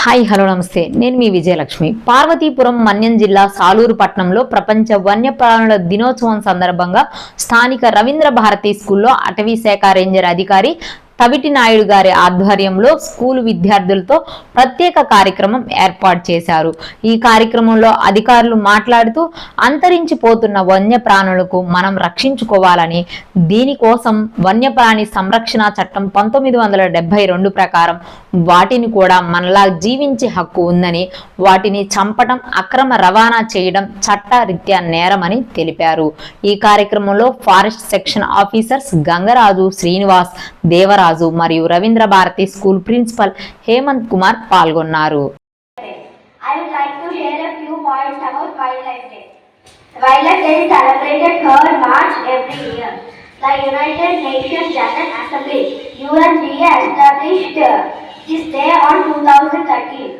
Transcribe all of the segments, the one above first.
Hi hello నమస్తే, నేను మీ విజయలక్ష్మి. పార్వతీపురం మన్యం జిల్లా సాలూరు పట్టణంలో ప్రపంచ వన్యప్రాణుల దినోత్సవం సందర్భంగా స్థానిక రవీంద్ర భారతి స్కూల్లో అటవీ శాఖ రేంజర్ అధికారి తవిటి నాయుడు గారి ఆధ్వర్యంలో స్కూలు విద్యార్థులతో ప్రత్యేక కార్యక్రమం ఏర్పాటు చేశారు. ఈ కార్యక్రమంలో అధికారులు మాట్లాడుతూ అంతరించిపోతున్న వన్యప్రాణులకు మనం రక్షించుకోవాలని, దీనికోసం వన్యప్రాణి సంరక్షణ చట్టం 1972 ప్రకారం వాటిని కూడా మనలా జీవించే హక్కు ఉందని, వాటిని చంపడం, అక్రమ రవాణా చేయడం చట్టరీత్యా నేరమని తెలిపారు. ఈ కార్యక్రమంలో forest section officers Gangaraju, Srinivas, Devaraju మరియు రవీంద్ర భారతి స్కూల్ ప్రిన్సిపల్ హేమంత్ కుమార్ పాల్గొన్నారు. I would like to share a few points about Wildlife Day. Wildlife Day is celebrated 3rd March every year. The United Nations General Assembly (UNGA) established this day on 2013.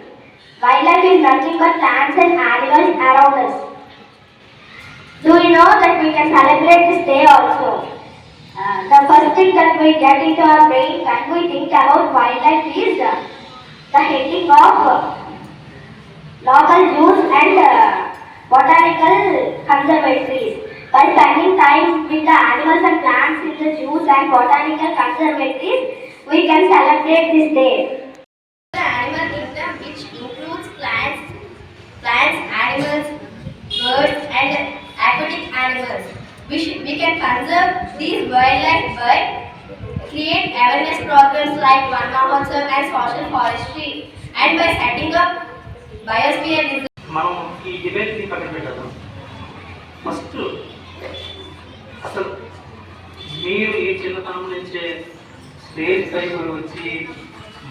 Wildlife is nothing but plants and animals around us. Do you know that we can celebrate this day also? The first thing that we get into our brain when we think about wildlife is the heading of local zoos and botanical conservatories. By spending time with the animals and plants in the zoos and botanical conservatories, we can celebrate this day. The animal kingdom, which includes plants, animals, birds and aquatic animals. We can conserve these wildlife by create awareness programs like One Mahotsav and social forestry, and by setting up biosphere reserve. మనం ఈ డిబేట్ని పక్కన పెట్టాము. First అసలు మీరు ఈ చిన్నతనం నుంచే stage పైకి వచ్చి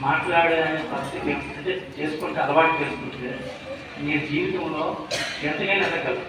మాట్లాడే పరిస్థితి అంటే చేసుకుంటే అలవాటు చేసుకుంటే మీ జీవితంలో ఎంతకైనా ఎదగలరు.